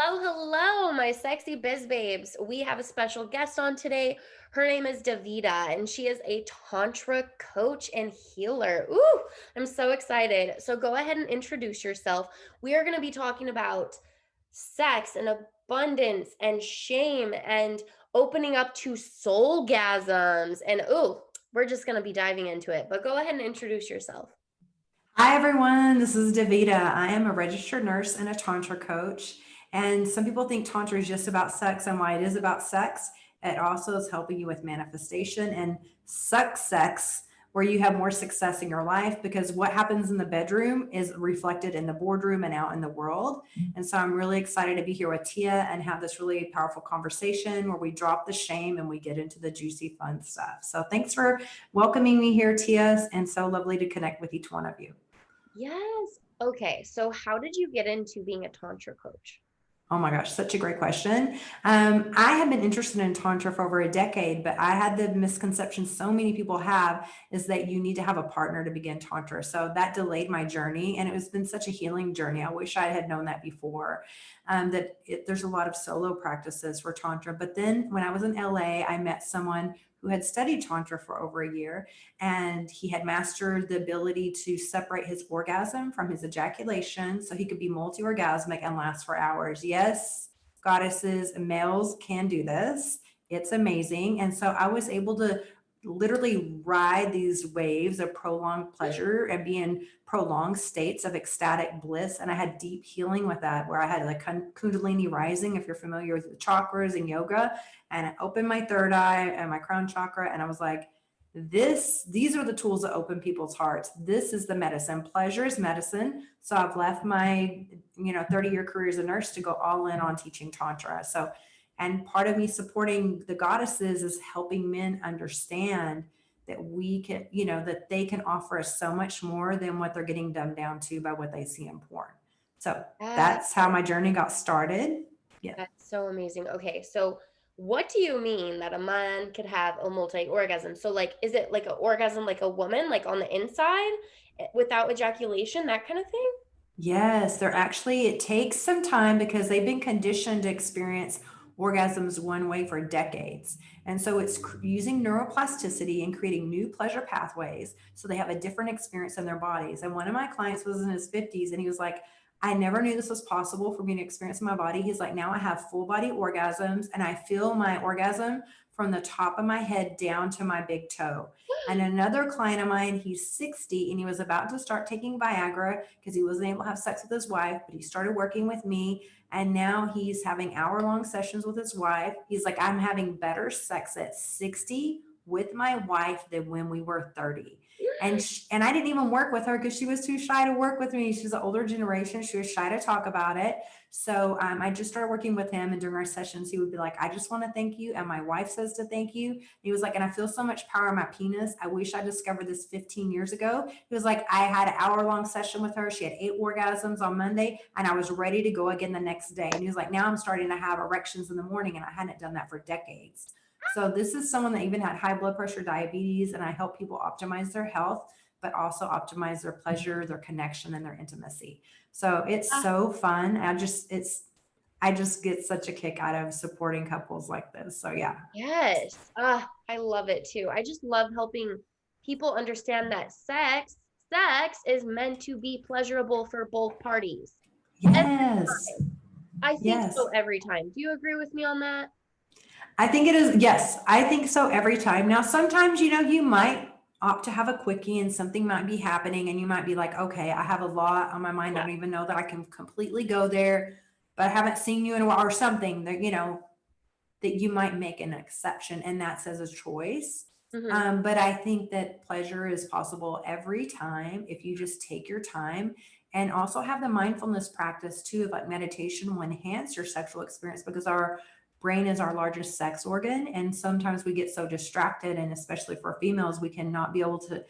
Hello, hello, my sexy biz babes. We have a special guest on today. Her name is Davida, and she is a Tantra coach and healer. Ooh, I'm so excited. So go ahead and introduce yourself. We are going to be talking about sex and abundance and shame and opening up to soulgasms. And ooh, we're just going to be diving into it. But go ahead and introduce yourself. Hi, everyone. This is Davida. I am a registered nurse and a Tantra coach. And some people think Tantra is just about sex, and while it is about sex, it also is helping you with manifestation and sex, where you have more success in your life because what happens in the bedroom is reflected in the boardroom and out in the world. And so I'm really excited to be here with Tia and have this really powerful conversation where we drop the shame and we get into the juicy, fun stuff. So thanks for welcoming me here, Tia, and so lovely to connect with each one of you. Yes. Okay. So, how did you get into being a Tantra coach? Oh my gosh, such a great question. I have been interested in Tantra for over a decade, but I had the misconception so many people have is that you need to have a partner to begin Tantra. So that delayed my journey, and it has been such a healing journey. I wish I had known that before. There's a lot of solo practices for Tantra. But then when I was in LA, I met someone who had studied Tantra for over a year, and he had mastered the ability to separate his orgasm from his ejaculation so he could be multi-orgasmic and last for hours. Yes, goddesses and males can do this. It's amazing. And so I was able to literally ride these waves of prolonged pleasure and be in prolonged states of ecstatic bliss. And I had deep healing with that, where I had like Kundalini rising, if you're familiar with the chakras and yoga. And I opened my third eye and my crown chakra. And I was like, these are the tools that open people's hearts. This is the medicine. Pleasure is medicine. So I've left my 30-year career as a nurse to go all in on teaching Tantra. So, and part of me supporting the goddesses is helping men understand that we can, that they can offer us so much more than what they're getting dumbed down to by what they see in porn. So Yes. that's how my journey got started. Yeah. That's so amazing. Okay, so what do you mean that a man could have a multi-orgasm? So like is it like an orgasm like a woman, like on the inside without ejaculation, that kind of thing? Yes, they're actually, it takes some time because they've been conditioned to experience orgasms one way for decades. And so it's using neuroplasticity and creating new pleasure pathways so they have a different experience in their bodies. And one of my clients was in his 50s and he was like, I never knew this was possible for me to experience in my body. He's like, now I have full body orgasms and I feel my orgasm from the top of my head down to my big toe. And another client of mine, he's 60 and he was about to start taking Viagra because he wasn't able to have sex with his wife, but he started working with me. And now he's having hour-long sessions with his wife. He's like, I'm having better sex at 60 with my wife than when we were 30. And I didn't even work with her because she was too shy to work with me. She's an older generation. She was shy to talk about it. So I just started working with him, and during our sessions, he would be like, I just want to thank you. And my wife says to thank you. He was like, and I feel so much power in my penis. I wish I discovered this 15 years ago. He was like, I had an hour-long session with her. She had 8 orgasms on Monday, and I was ready to go again the next day. And he was like, now I'm starting to have erections in the morning, and I hadn't done that for decades. So this is someone that even had high blood pressure, diabetes, and I help people optimize their health, but also optimize their pleasure, their connection, and their intimacy. So it's Ah, so fun. I just get such a kick out of supporting couples like this. So yeah. yes. I love it too. I just love helping people understand that sex is meant to be pleasurable for both parties. Every Yes. time. I think so Yes. every time. Do you agree with me on that? I think it is. Yes. I think so every time. Now, sometimes, you might opt to have a quickie and something might be happening and you might be like, okay, I have a lot on my mind. I Yeah. don't even know that I can completely go there, but I haven't seen you in a while or something that, that you might make an exception and that's as a choice. Hmm. But I think that pleasure is possible every time if you just take your time and also have the mindfulness practice too, of like meditation will enhance your sexual experience because our brain is our largest sex organ. And sometimes we get so distracted, and especially for females, we cannot be able to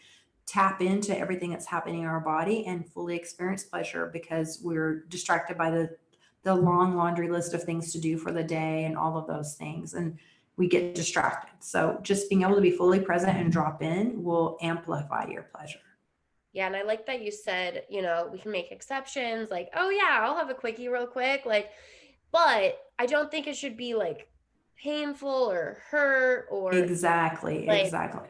tap into everything that's happening in our body and fully experience pleasure because we're distracted by the long laundry list of things to do for the day and all of those things. And we get distracted. So just being able to be fully present and drop in will amplify your pleasure. Yeah, and I like that you said, we can make exceptions like, oh yeah, I'll have a quickie real quick. Like, but I don't think it should be like painful or hurt or Exactly. like, Exactly.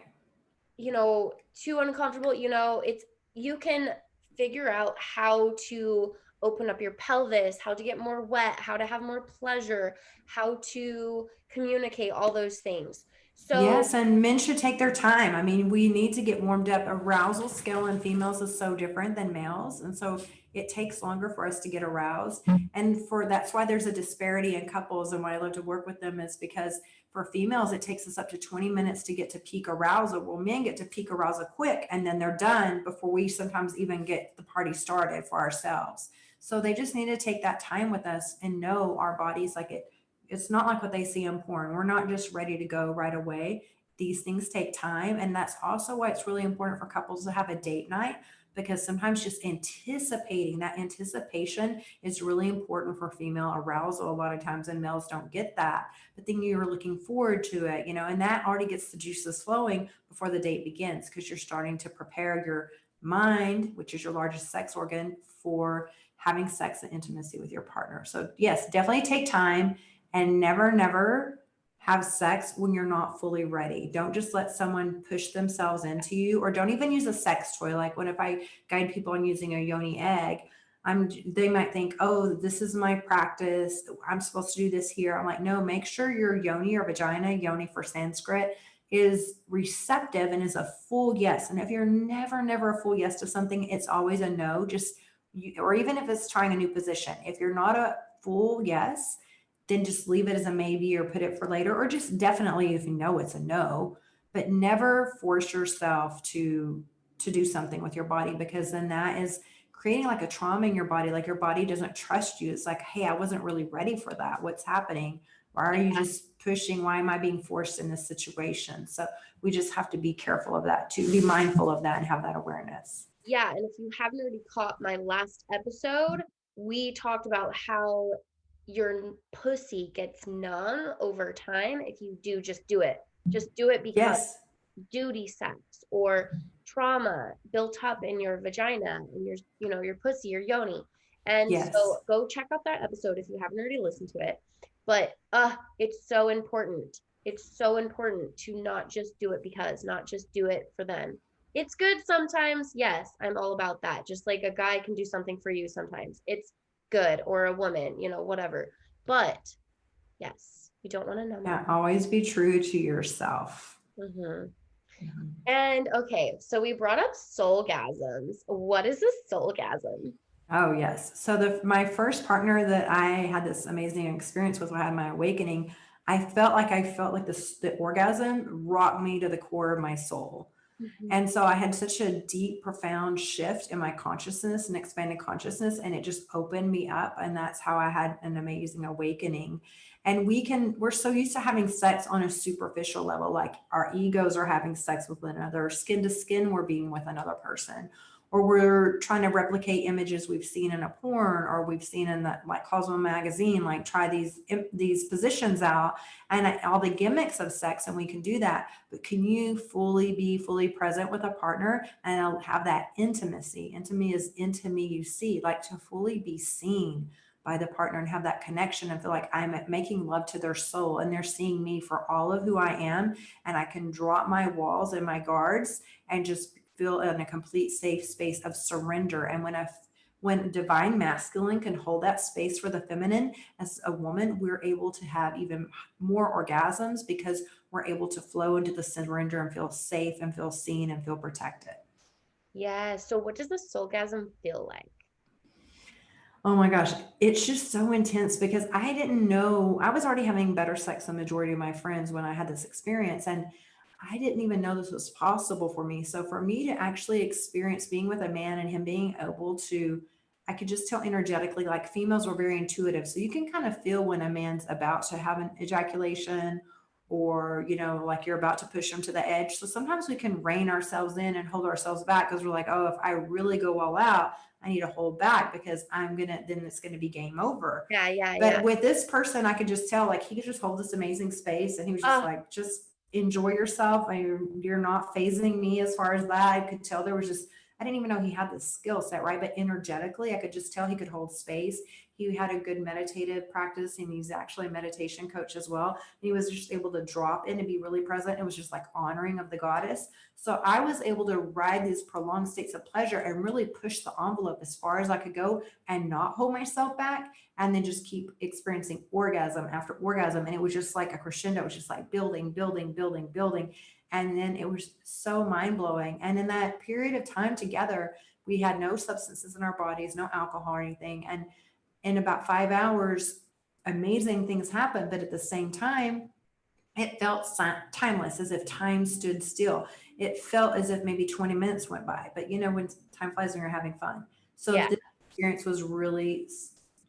too uncomfortable. You can figure out how to open up your pelvis, how to get more wet, how to have more pleasure, how to communicate, all those things. So, Yes, and men should take their time. I mean, we need to get warmed up. Arousal scale in females is so different than males, and so it takes longer for us to get aroused. And for that's why there's a disparity in couples, and why I love to work with them is because for females it takes us up to 20 minutes to get to peak arousal. Well, men get to peak arousal quick, and then they're done before we sometimes even get the party started for ourselves. So they just need to take that time with us and know our bodies like it. It's not like what they see in porn. We're not just ready to go right away. These things take time. And that's also why it's really important for couples to have a date night, because sometimes just anticipating, that anticipation is really important for female arousal a lot of times, and males don't get that. But then you're looking forward to it, and that already gets the juices flowing before the date begins, because you're starting to prepare your mind, which is your largest sex organ, for having sex and intimacy with your partner. So yes, definitely take time, and never have sex when you're not fully ready. Don't just let someone push themselves into you, or don't even use a sex toy. Like when if I guide people on using a yoni egg, they might think, oh, this is my practice, I'm supposed to do this here. I'm like, no, make sure your yoni or vagina, yoni for Sanskrit, is receptive and is a full yes. And if you're never a full yes to something, it's always a no. Or even if it's trying a new position, if you're not a full yes, then just leave it as a maybe or put it for later, or just definitely if you know it's a no. But never force yourself to do something with your body, because then that is creating like a trauma in your body. Like your body doesn't trust you. It's like, hey, I wasn't really ready for that. What's happening? Why are you yeah. just pushing? Why am I being forced in this situation? So we just have to be careful of that, to be mindful of that and have that awareness. Yeah, and if you haven't already caught my last episode, we talked about how your pussy gets numb over time if you do just do it. Just do it because Yes. duty sex or trauma built up in your vagina and your pussy, your yoni. And Yes. so go check out that episode if you haven't already listened to it. But it's so important. It's so important to not just do it because, not just do it for them. It's good sometimes. Yes, I'm all about that. Just like a guy can do something for you sometimes. It's good, or a woman, whatever. But yes, you don't want to numb Yeah. them. Always be true to yourself. Mhm. Mhm. And okay, so we brought up soulgasms. What is a soulgasm? Oh yes. So my first partner that I had this amazing experience with when I had my awakening, I felt like the orgasm rocked me to the core of my soul. Mhm. And so I had such a deep, profound shift in my consciousness and expanded consciousness, and it just opened me up. And that's how I had an amazing awakening. And we're so used to having sex on a superficial level, like our egos are having sex with one another, skin to skin, we're being with another person, or we're trying to replicate images we've seen in a porn, or we've seen in the like Cosmo magazine, like try these positions out, and all the gimmicks of sex. And we can do that, but can you fully present with a partner and have that intimacy? Intimacy is into me, you see, like to fully be seen by the partner and have that connection and feel like I'm making love to their soul and they're seeing me for all of who I am. And I can drop my walls and my guards and just feel in a complete safe space of surrender. And when divine masculine can hold that space for the feminine, as a woman, we're able to have even more orgasms, because we're able to flow into the surrender and feel safe and feel seen and feel protected. Yeah. So what does a soulgasm feel like? Oh my gosh, it's just so intense, because I didn't know. I was already having better sex than the majority of my friends when I had this experience, and I didn't even know this was possible for me. So for me to actually experience being with a man and him being able to, I could just tell energetically, like females were very intuitive. So you can kind of feel when a man's about to have an ejaculation, or, like you're about to push them to the edge. So sometimes we can rein ourselves in and hold ourselves back, because we're like, oh, if I really go all out, I need to hold back, because then it's gonna be game over. Yeah, yeah, But yeah. with this person, I could just tell, like he could just hold this amazing space, and he was just Oh, like, just enjoy yourself. You're not phasing me as far as that. I could tell there was just I didn't even know he had this skill set, right? But energetically, I could just tell he could hold space. He had a good meditative practice, and he's actually a meditation coach as well. And he was just able to drop in and be really present. It was just like honoring of the goddess. So I was able to ride these prolonged states of pleasure and really push the envelope as far as I could go and not hold myself back, and then just keep experiencing orgasm after orgasm. And it was just like a crescendo. It was just like building, building, building, building. And then it was so mind blowing. And in that period of time together, we had no substances in our bodies, no alcohol or anything. And in about 5 hours, amazing things happened. But at the same time, it felt timeless, as if time stood still. It felt as if maybe 20 minutes went by. But you know, when time flies when you're having fun. So Yeah. this experience was really,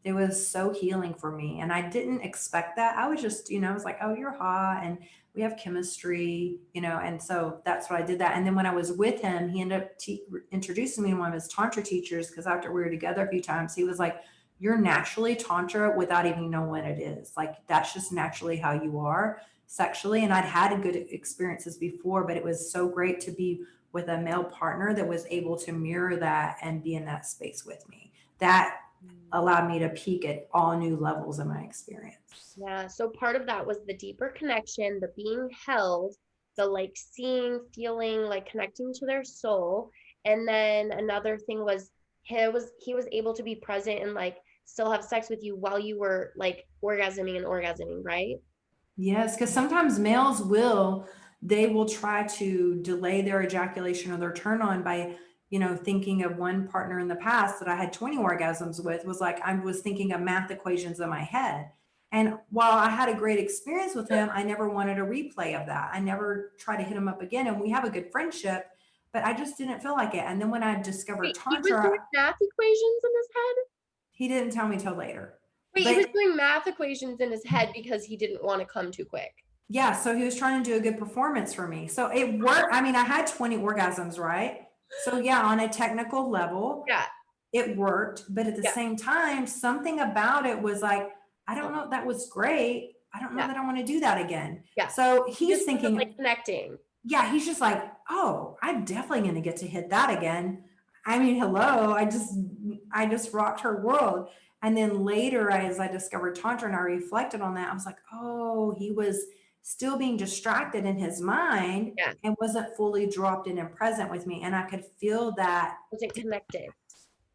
it was so healing for me. And I didn't expect that. I was just, I was like, oh, you're hot and we have chemistry, and so that's what I did that. And then when I was with him, he ended up introducing me to one of his Tantra teachers, because after we were together a few times, he was like, you're naturally Tantra without even knowing what it is. Like, that's just naturally how you are sexually. And I'd had good experiences before, but it was so great to be with a male partner that was able to mirror that and be in that space with me. That allowed me to peak at all new levels in my experience. Yeah. So part of that was the deeper connection, the being held, the like seeing, feeling, like connecting to their soul. And then another thing was he was able to be present and like still have sex with you while you were like orgasming, right? Yes, because sometimes males they will try to delay their ejaculation or their turn on by, thinking of one partner in the past that I had 20 orgasms with, was like, I was thinking of math equations in my head. And while I had a great experience with him, I never wanted a replay of that. I never tried to hit him up again. And we have a good friendship, but I just didn't feel like it. And then when I discovered Wait, he was doing Tantra, math equations in his head? he didn't tell me till later. Wait, he was But doing math equations in his head because he didn't want to come too quick. yeah, so he was trying to do a good performance for me. So it worked. I mean, I had 20 orgasms, right? So yeah, on a technical level, Yeah. it worked. But at the Yeah. same time, something about it was like, I don't know, that was great. I don't know Yeah. that I want to do that again. Yeah. So He he's just wasn't thinking, like connecting. yeah, he's just like, oh, I'm definitely going to get to hit that again. I mean, hello, I just rocked her world. And then later, as I discovered Tantra and I reflected on that, I was like, oh, he was still being distracted in his mind Yeah. and wasn't fully dropped in and present with me. And I could feel that. Wasn't connected.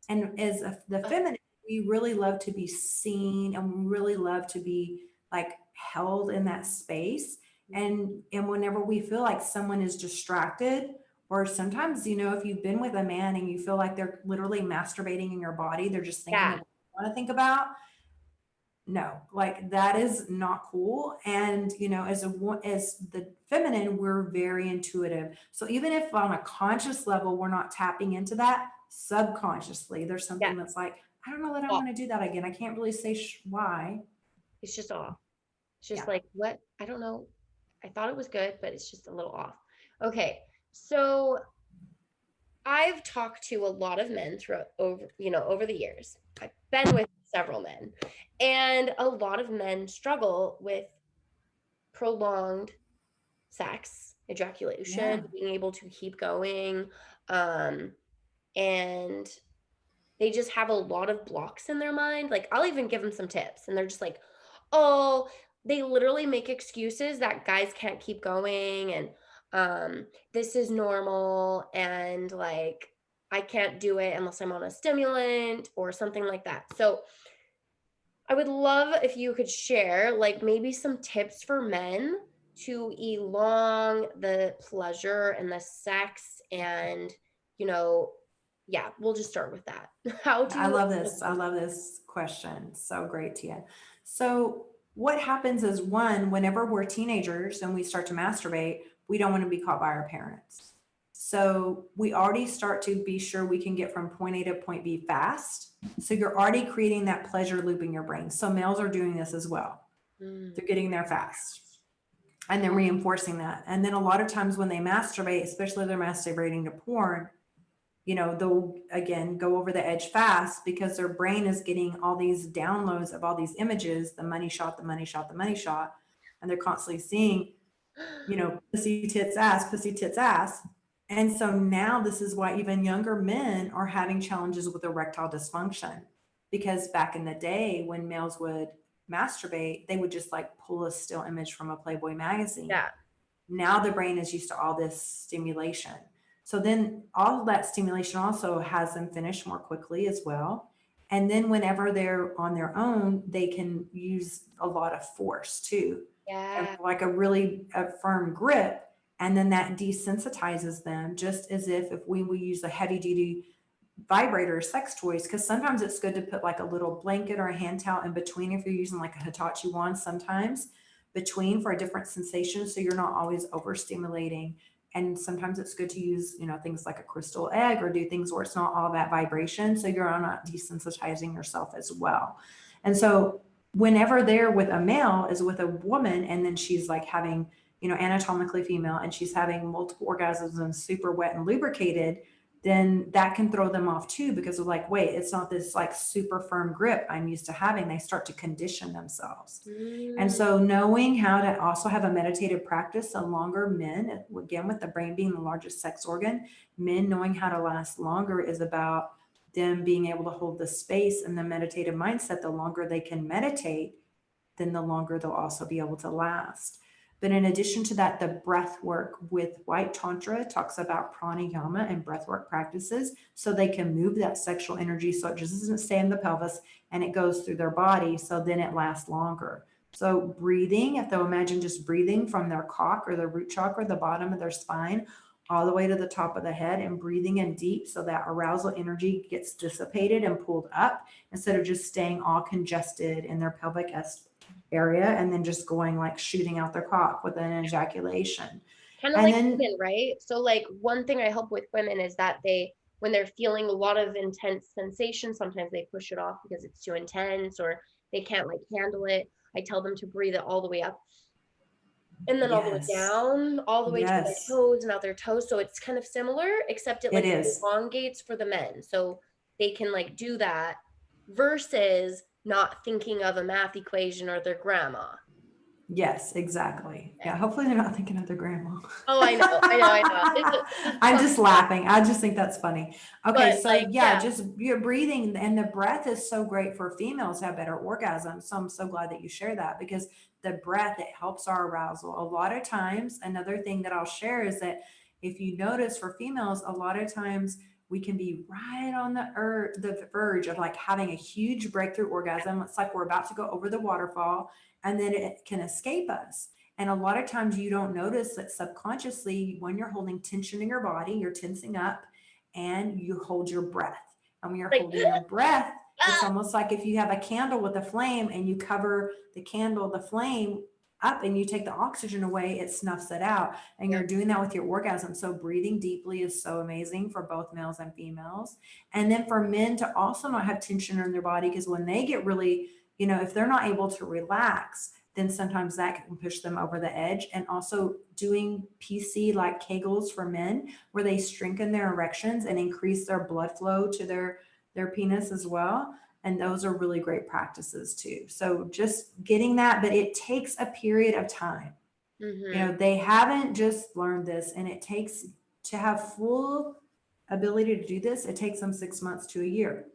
And as the feminine, we really love to be seen, and we really love to be like held in that space. And whenever we feel like someone is distracted, or sometimes, if you've been with a man and you feel like they're literally masturbating in your body, they're just thinking Yeah. of what you want to think about. No, like, that is not cool. And as the feminine, we're very intuitive. So even if on a conscious level we're not tapping into that, subconsciously there's Yeah. something that's like, I don't know that I Off. want to do that again. I can't really say why. It's just off. It's just Yeah. like, what? I don't know. I thought it was good, but it's just a little off. Okay. So I've talked to a lot of men throughout over the years. I've been with several men, and a lot of men struggle with prolonged sex, Yeah. ejaculation, being able to keep going. And they just have a lot of blocks in their mind. Like, I'll even give them some tips, and they're just like, oh, they literally make excuses that guys can't keep going, and this is normal, and like, I can't do it unless I'm on a stimulant or something like that. So I would love if you could share like maybe some tips for men to elong the pleasure and the sex, and yeah, we'll just start with that. How I to love this. I love this question. So great, Tia. So what happens is, one, whenever we're teenagers and we start to masturbate, we don't want to be caught by our parents. So we already start to be sure we can get from point A to point B fast. So you're already creating that pleasure loop in your brain. So males are doing this as well. They're getting there fast and then reinforcing that. And then a lot of times when they masturbate, especially if they're masturbating to porn, they'll again go over the edge fast because their brain is getting all these downloads of all these images, the money shot, the money shot, the money shot. And they're constantly seeing, pussy tits ass, pussy tits ass. And so now this is why even younger men are having challenges with erectile dysfunction. Because back in the day when males would masturbate, they would just like pull a still image from a Playboy magazine. Yeah. Now the brain is used to all this stimulation. So then all of that stimulation also has them finish more quickly as well. And then whenever they're on their own, they can use a lot of force too, and Yeah. like a firm grip. And then that desensitizes them, just as if we use a heavy duty vibrator or sex toys, because sometimes it's good to put like a little blanket or a hand towel in between if you're using like a Hitachi wand sometimes between for a different sensation, so you're not always overstimulating. And sometimes it's good to use, things like a crystal egg or do things where it's not all that vibration, so you're not desensitizing yourself as well. And so whenever they're with a male is with a woman, and then she's like having, anatomically female, and she's having multiple orgasms and super wet and lubricated, then that can throw them off too, because of like, wait, it's not this like super firm grip I'm used to having. They start to condition themselves. And Mm. so knowing how to also have a meditative practice, the longer men, again, with the brain being the largest sex organ, men knowing how to last longer is about them being able to hold the space and the meditative mindset. The longer they can meditate, then the longer they'll also be able to last. But in addition to that, the breath work with white Tantra talks about pranayama and breath work practices so they can move that sexual energy so it just doesn't stay in the pelvis and it goes through their body. So then it lasts longer. So breathing, if they'll imagine just breathing from their cock or their root chakra, the bottom of their spine, all the way to the top of the head, and breathing in deep so that arousal energy gets dissipated and pulled up instead of just staying all congested in their pelvic area and then just going like shooting out their cock with an ejaculation. Kind of And like then, women, right? So like one thing I help with women is that when they're feeling a lot of intense sensation, sometimes they push it off because it's too intense or they can't like handle it. I tell them to breathe it all the way up and then all the way yes, down, all the way to their yes, toes and out their toes. So it's kind of similar, except it it like is. elongates for the men. So they can like do that versus not thinking of a math equation or their grandma. Yes, exactly. Yeah, hopefully they're not thinking of their grandma. Oh, I know, I know, I know. This is I'm fun just stuff. laughing. I just think that's funny. Okay, But so like, yeah, yeah. just your breathing and the breath is so great for females to have better orgasms. So I'm so glad that you share that, because the breath, it helps our arousal. A lot of times, another thing that I'll share is that if you notice for females, a lot of times we can be right on the verge of like having a huge breakthrough orgasm. It's like we're about to go over the waterfall and then it can escape us. And a lot of times you don't notice that subconsciously when you're holding tension in your body, you're tensing up and you hold your breath. And when you're Like, holding your breath, it's ah, almost like if you have a candle with a flame and you cover the candle, the flame up, and you take the oxygen away, it snuffs it out. And yeah. you're doing that with your orgasm. So breathing deeply is so amazing for both males and females. And then for men to also not have tension in their body, because when they get really, if they're not able to relax, then sometimes that can push them over the edge. And also doing PC like Kegels for men, where they strengthen their erections and increase their blood flow to their penis as well. And those are really great practices too. So just getting that, but it takes a period of time. Mm-hmm. They haven't just learned this, and it takes to have full ability to do this, it takes them 6 months to a year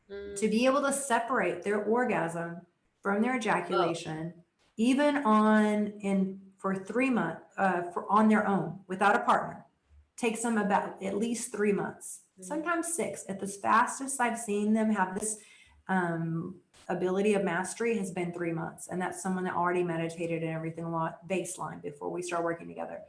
to Mm. be able to separate their orgasm from their Oh, ejaculation, even on in for 3 months, for on their own without a partner, takes them about at least 3 months, mm. sometimes six. At the fastest I've seen them have this um, ability of mastery has been 3 months, and that's someone that already meditated and everything a lot baseline before we start working together.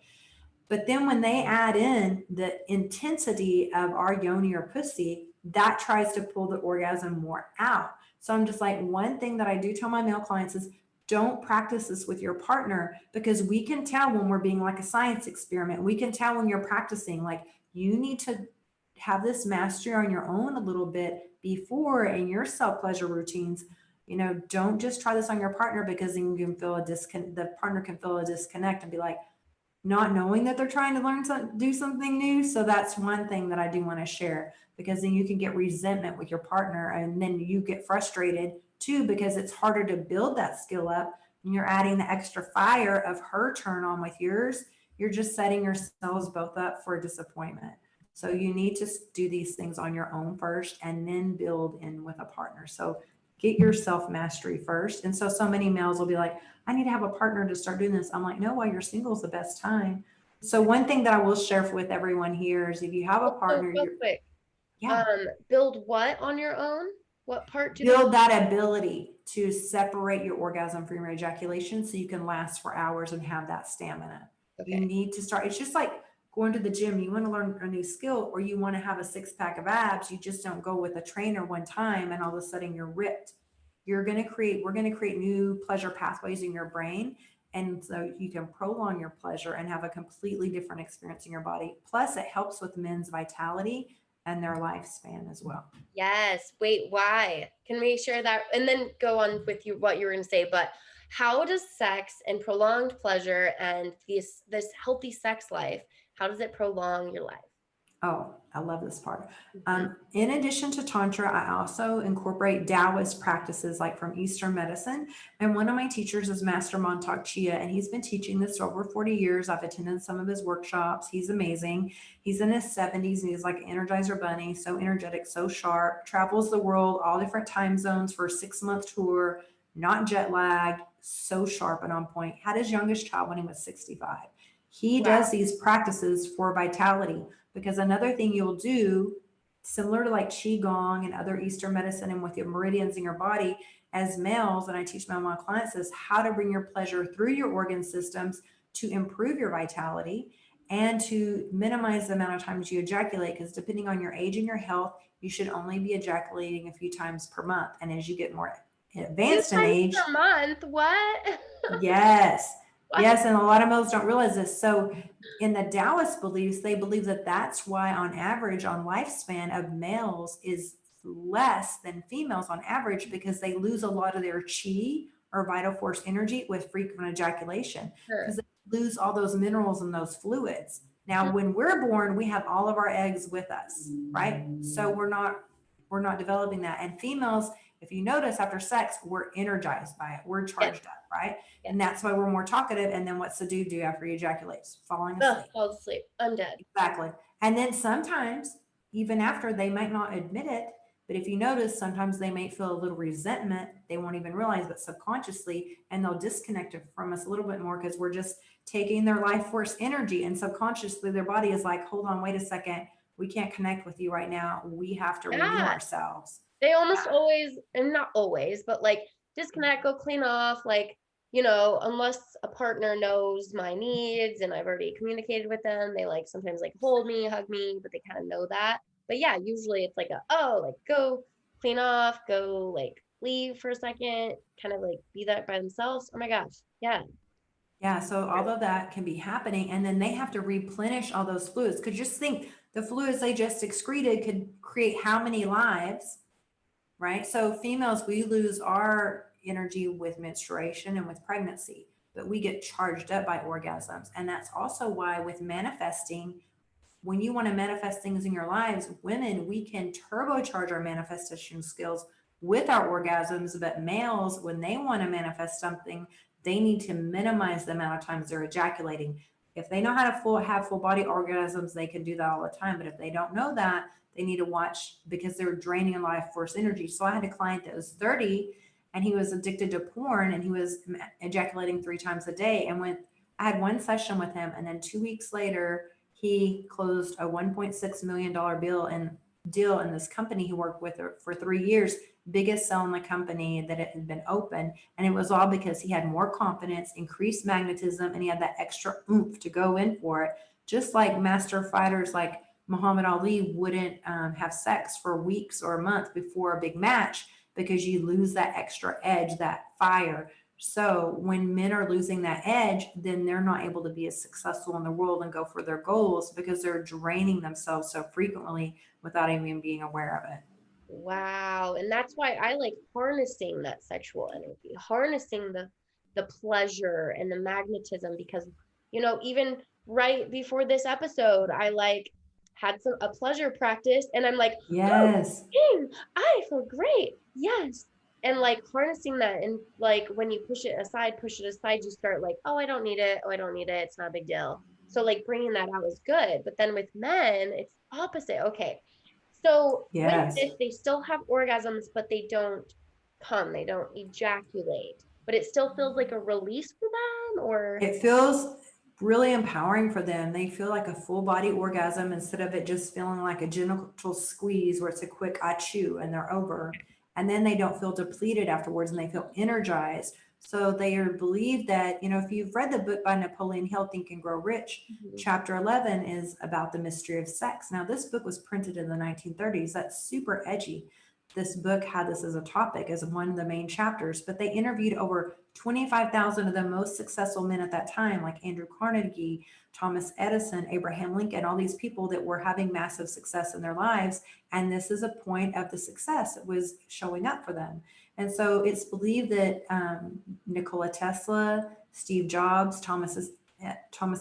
But then when they add in the intensity of our yoni or pussy, that tries to pull the orgasm more out. So I'm just like, one thing that I do tell my male clients is don't practice this with your partner, because we can tell when we're being like a science experiment. We can tell when you're practicing, like you need to have this mastery on your own a little bit before in your self pleasure routines. Don't just try this on your partner, because then you can feel the partner can feel a disconnect and be like, not knowing that they're trying to do something new. So that's one thing that I do want to share, because then you can get resentment with your partner, and then you get frustrated too, because it's harder to build that skill up. And you're adding the extra fire of her turn on with yours. you're just setting yourselves both up for disappointment. So you need to do these things on your own first and then build in with a partner. So get your self mastery first. And so many males will be like, I need to have a partner to start doing this. I'm like, no, while you're single is the best time. So one thing that I will share with everyone here is if you have a So partner, real you're, quick, yeah, build what on your own? What part do they? build that ability to separate your orgasm from your ejaculation so you can last for hours and have that stamina. You Okay. need to start. It's just like going to the gym. You want to learn a new skill or you want to have a six pack of abs. You just don't go with a trainer one time and all of a sudden you're ripped. We're going to create new pleasure pathways in your brain. And so you can prolong your pleasure and have a completely different experience in your body. Plus, it helps with men's vitality and their lifespan as well. Yes. Wait, why? Can we share that? And then go on with what you were going to say. But how does sex and prolonged pleasure and this healthy sex life, how does it prolong your life? Oh, I love this part. Mm-hmm. In addition to Tantra, I also incorporate Taoist practices like from Eastern medicine. And one of my teachers is Master Montauk Chia, and he's been teaching this for over 40 years. I've attended some of his workshops. He's amazing. He's in his 70s and he's like an Energizer Bunny, so energetic, so sharp, travels the world, all different time zones for a 6-month tour, not jet lagged, so sharp and on point. Had his youngest child when he was 65. He Wow. does these practices for vitality. Because another thing you'll do, similar to like Qigong and other Eastern medicine and with your meridians in your body, as males, and I teach my clients is how to bring your pleasure through your organ systems to improve your vitality and to minimize the amount of times you ejaculate. Because depending on your age and your health, you should only be ejaculating a few times per month. And as you get more Two advanced in times age, per month. What? yes. What? Yes, and a lot of males don't realize this. So in the Taoist beliefs, they believe that that's why on average on lifespan of males is less than females on average because they lose a lot of their chi or vital force energy with frequent ejaculation because Sure. they lose all those minerals and those fluids. Now, when we're born, we have all of our eggs with us, right? So we're not developing that. And females, if you notice after sex, we're energized by it. We're Yes. charged up, right? Yes. And that's why we're more talkative. And then what's the dude do after he ejaculates? Falling Ugh, asleep. fall asleep. I'm dead. Exactly. And then sometimes, even after they might not admit it, but if you notice, sometimes they may feel a little resentment. They won't even realize, but subconsciously, and they'll disconnect from us a little bit more because we're just taking their life force energy. And subconsciously, their body is like, hold on, wait a second. We can't connect with you right now. We have to renew Yeah. ourselves. They almost always, and not always, but like disconnect, go clean off, like, unless a partner knows my needs and I've already communicated with them, they like sometimes like hold me, hug me, but they kind of know that. But yeah, usually it's like like go clean off, go like leave for a second, kind of like be that by themselves. Oh my gosh. Yeah. Yeah, so all of that can be happening, and then they have to replenish all those fluids. Could just think the fluids they just excreted could create how many lives, right? So females, we lose our energy with menstruation and with pregnancy, but we get charged up by orgasms. And that's also why with manifesting, when you want to manifest things in your lives, women, we can turbocharge our manifestation skills with our orgasms. But males, when they want to manifest something, they need to minimize the amount of times they're ejaculating. If they know how to have full body orgasms, they can do that all the time. But if they don't know that, they need to watch because they're draining a life force energy. So I had a client that was 30 and he was addicted to porn and he was ejaculating 3 times a day. And when I had one session with him, and then 2 weeks later, he closed a $1.6 million deal in this company he worked with for 3 years, biggest sell in the company that it had been open. And it was all because he had more confidence, increased magnetism, and he had that extra oomph to go in for it. Just like master fighters like Muhammad Ali wouldn't have sex for weeks or a month before a big match because you lose that extra edge, that fire. So when men are losing that edge, then they're not able to be as successful in the world and go for their goals because they're draining themselves so frequently without even being aware of it. Wow. And that's why I like harnessing that sexual energy, harnessing the pleasure and the magnetism because, even right before this episode, I like had a pleasure practice and I'm like, oh, Yes. dang, I feel great. Yes. And like harnessing that and like when you push it aside, you start like, oh, I don't need it. Oh, I don't need it. It's not a big deal. So like bringing that out is good. But then with men, it's opposite. Okay. So with Yes. this, they still have orgasms, but they don't come, they don't ejaculate, but it still feels like a release for them, or It feels really empowering for them. They feel like a full body orgasm instead of it just feeling like a genital squeeze where it's a quick achoo and they're over. And then they don't feel depleted afterwards and they feel energized. So they are believed that, if you've read the book by Napoleon Hill, Think and Grow Rich, Mhm. chapter 11 is about the mystery of sex. Now, this book was printed in the 1930s. That's super edgy. This book had this as a topic as one of the main chapters, but they interviewed over 25,000 of the most successful men at that time, like Andrew Carnegie, Thomas Edison, Abraham Lincoln, all these people that were having massive success in their lives. And this is a point of the success that was showing up for them. And so it's believed that Nikola Tesla, Steve Jobs, Thomas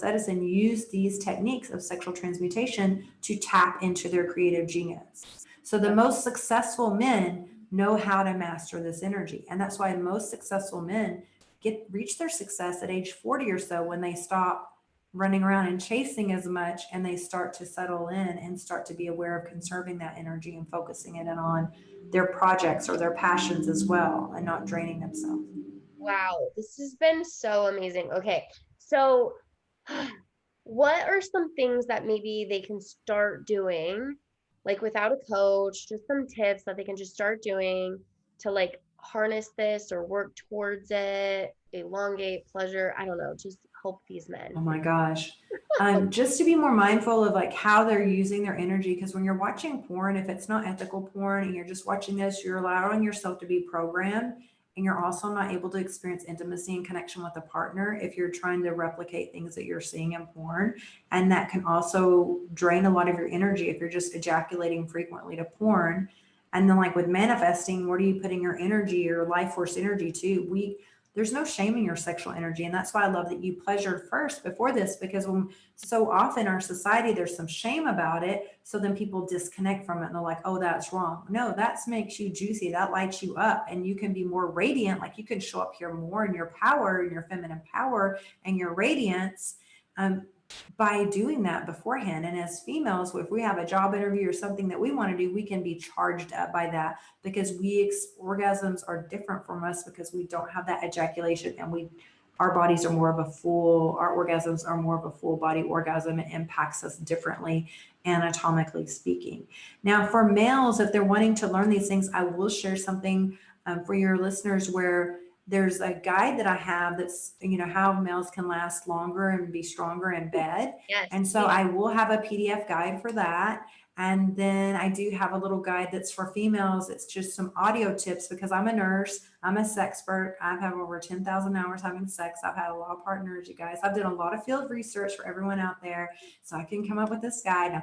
Edison used these techniques of sexual transmutation to tap into their creative genius. So the most successful men know how to master this energy. And that's why most successful men reach their success at age 40 or so, when they stop running around and chasing as much and they start to settle in and start to be aware of conserving that energy and focusing it in on their projects or their passions as well, and not draining themselves. wow, this has been so amazing. Okay. So what are some things that maybe they can start doing, like without a coach, just some tips that they can just start doing to like harness this or work towards it, elongate pleasure? I don't know, just help these Oh men. my gosh. Just to be more mindful of like how they're using their energy. Because when you're watching porn, if it's not ethical porn and you're just watching this, you're allowing yourself to be programmed, and you're also not able to experience intimacy and connection with a partner if you're trying to replicate things that you're seeing in porn. And that can also drain a lot of your energy if you're just ejaculating frequently to porn. And then like with manifesting, what are you putting your energy, your life force energy to? There's no shame in your sexual energy. And that's why I love that you pleasured first before this, because when so often our society, there's some shame about it. So then people disconnect from it and they're like, oh, that's wrong. No, that makes you juicy. That lights you up and you can be more radiant. Like you can show up here more in your power, in your feminine power and your radiance. By doing that beforehand. And as females, if we have a job interview or something that we want to do, we can be charged up by that, because orgasms are different from us because we don't have that ejaculation, and our bodies are more of a full, our orgasms are more of a full body orgasm. It impacts us differently, anatomically speaking. Now, for males, if they're wanting to learn these things, I will share something for your listeners where there's a guide that I have that's, how males can last longer and be stronger in bed. Yes, And so please. I will have a PDF guide for that. And then I do have a little guide that's for females. It's just some audio tips, because I'm a nurse, I'm a sexpert. I've had over 10,000 hours having sex. I've had a lot of partners, you guys. I've done a lot of field research for everyone out there. So I can come up with this guide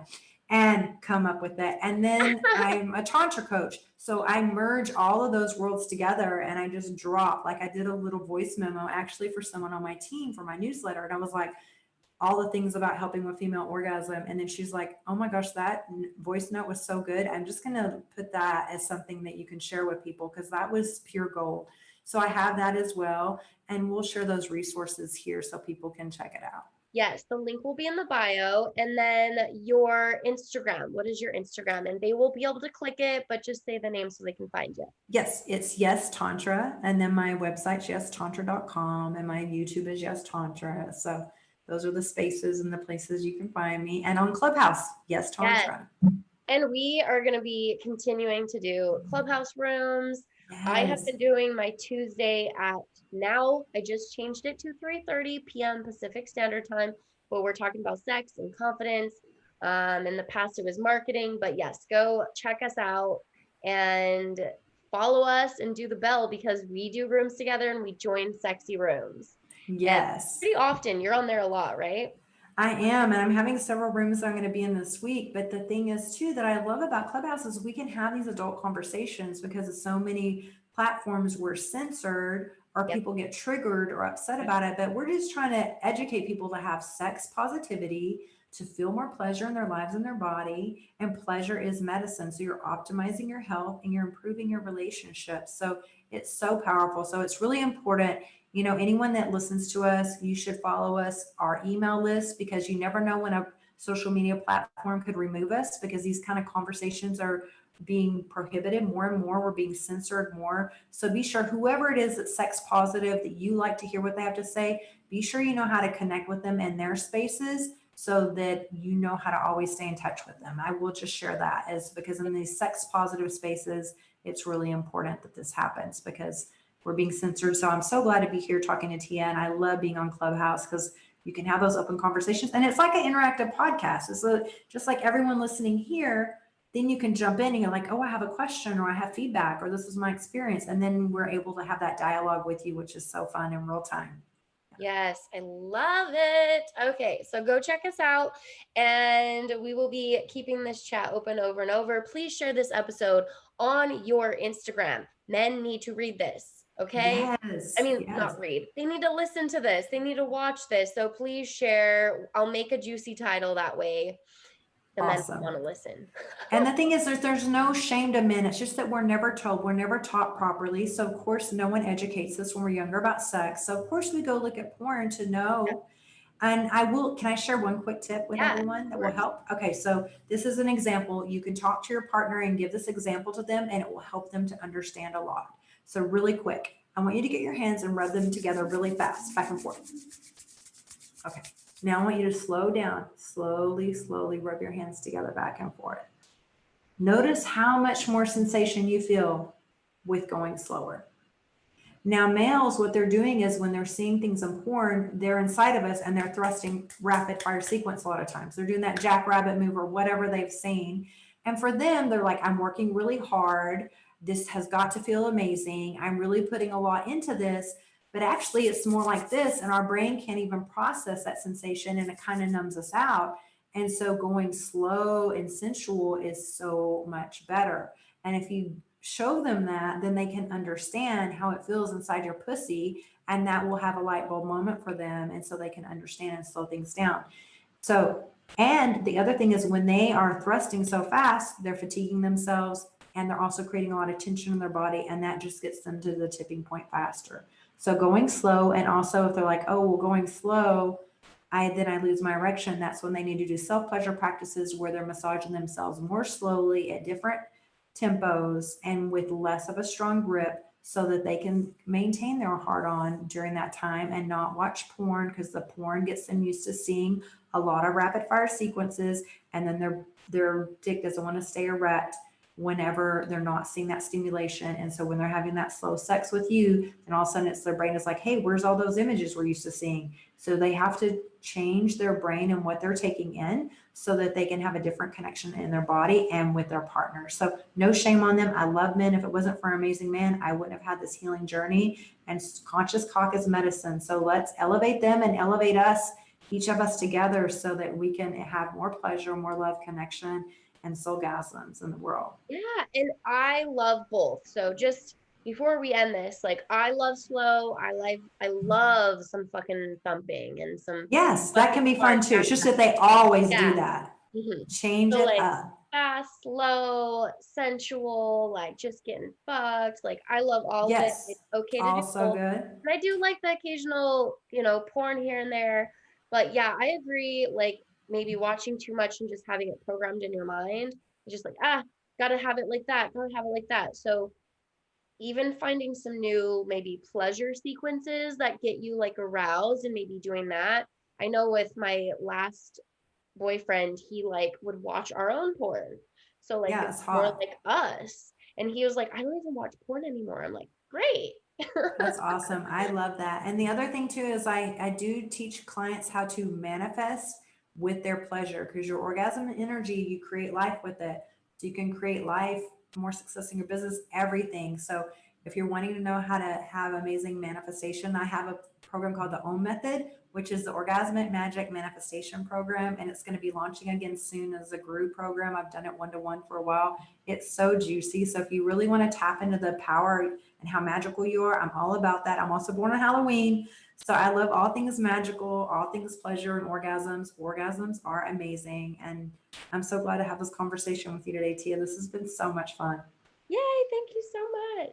and come up with it. And then I'm a Tantra coach. So I merge all of those worlds together and I just drop, like I did a little voice memo actually for someone on my team for my newsletter. And I was like, all the things about helping with female orgasm. And then she's like, oh my gosh, that voice note was so good. I'm just going to put that as something that you can share with people, because that was pure gold. So I have that as well. And we'll share those resources here so people can check it out. Yes, the link will be in the bio. And then your Instagram. What is your Instagram? And they will be able to click it, but just say the name so they can find you. Yes, it's Yes Tantra. And then my website's yestantra.com and my YouTube is Yes Tantra. So those are the spaces and the places you can find me. And on Clubhouse, Yes Yes. Tantra. And we are going to be continuing to do Clubhouse Rooms. I have Yes. been doing my Tuesday at now. I just changed it to 3:30 p.m. Pacific Standard Time, but we're talking about sex and confidence. In the past, it was marketing, but yes, go check us out and follow us and do the bell, because we do rooms together and we join sexy rooms. And Yes. pretty often you're on there a lot, right? I am, and I'm having several rooms I'm going to be in this week. But the thing is, too, that I love about Clubhouse is we can have these adult conversations, because of so many platforms were censored or Yep. people get triggered or upset about it. But we're just trying to educate people to have sex positivity, to feel more pleasure in their lives and their body. And pleasure is medicine. So you're optimizing your health and you're improving your relationships. So it's so powerful. So it's really important, You know, anyone that listens to us, you should follow us, our email list, because you never know when a social media platform could remove us, because these kind of conversations are being prohibited more and more. We're being censored more. So be sure, whoever it is that's sex positive, that you like to hear what they have to say, be sure you know how to connect with them in their spaces so that you know how to always stay in touch with them. I will just share that, is because in these sex positive spaces, it's really important that this happens because we're being censored. So I'm so glad to be here talking to Tia, and I love being on Clubhouse because you can have those open conversations, and it's like an interactive podcast. It's just like everyone listening here. Then you can jump in and you're like, oh, I have a question, or I have feedback, or this is my experience, and then we're able to have that dialogue with you, which is so fun in real time. Yes, I love it. Okay, so go check us out, and we will be keeping this chat open over and over. Please share this episode on your Instagram. Men need to read this, okay? I Yes, mean, yes, not read. They need to listen to this. They need to watch this. So please share. I'll make a juicy title that way. The men awesome. want to listen. And the thing is, there's no shame to men. It's just that we're never told, we're never taught properly. So of course, no one educates us when we're younger about sex. So of course, we go look at porn to know. And can I share one quick tip with Yeah, everyone of that will course. help? Okay, so this is an example. You can talk to your partner and give this example to them, and it will help them to understand a lot. So really quick, I want you to get your hands and rub them together really fast, back and forth. Okay. Now I want you to slow down, slowly, slowly rub your hands together back and forth. Notice how much more sensation you feel with going slower. Now, males, what they're doing is when they're seeing things in porn, they're inside of us and they're thrusting rapid fire sequence a lot of times. They're doing that jackrabbit move or whatever they've seen. And for them, they're like, I'm working really hard. This has got to feel amazing. I'm really putting a lot into this. But actually, it's more like this, and our brain can't even process that sensation and it kind of numbs us out. And so going slow and sensual is so much better. And if you show them that, then they can understand how it feels inside your pussy, and that will have a light bulb moment for them. And so they can understand and slow things down. So, and the other thing is when they are thrusting so fast, they're fatiguing themselves and they're also creating a lot of tension in their body, and that just gets them to the tipping point faster. So going slow, and also if they're like, oh, well, going slow, I lose my erection. That's when they need to do self-pleasure practices where they're massaging themselves more slowly at different tempos and with less of a strong grip, so that they can maintain their hard on during that time and not watch porn, because the porn gets them used to seeing a lot of rapid fire sequences, and then their dick doesn't want to stay erect whenever they're not seeing that stimulation. And so when they're having that slow sex with you, then all of a sudden it's their brain is like, hey, where's all those images we're used to seeing? So they have to change their brain and what they're taking in so that they can have a different connection in their body and with their partner. So no shame on them. I love men. If it wasn't for an amazing man, I wouldn't have had this healing journey. And conscious cock is medicine. So let's elevate them and elevate us, each of us together, so that we can have more pleasure, more love, connection, and soulgasms in the world. Yeah, and I love both. So just before we end this, like I love slow. I love some fucking thumping and some Yes, that fucking can be hard fun too. It's tap just tap. that they always do Yeah. that. Mhm. Change So it like up. fast, slow, sensual, like just getting fucked. Like I love all of it. Yes, It's okay to do also both. good. And I do like the occasional, porn here and there. But yeah, I agree. Like maybe watching too much and just having it programmed in your mind. It's just like, gotta have it like that, gotta have it like that. So even finding some new maybe pleasure sequences that get you like aroused and maybe doing that. I know with my last boyfriend, he like would watch our own porn. So like Yeah, it's it's more hot. like us. And he was like, I don't even watch porn anymore. I'm like, great. That's awesome. I love that. And the other thing too is I do teach clients how to manifest with their pleasure, because your orgasm energy, you create life with it. So you can create life, more success in your business, everything. So if you're wanting to know how to have amazing manifestation, I have a program called the OM Method, which is the Orgasmic Magic Manifestation Program. And it's going to be launching again soon as a group program. I've done it one-to-one for a while. It's so juicy. So if you really want to tap into the power and how magical you are, I'm all about that. I'm also born on Halloween. So I love all things magical, all things pleasure and orgasms. Orgasms are amazing. And I'm so glad to have this conversation with you today, Tia. This has been so much fun. Yay, thank you so much.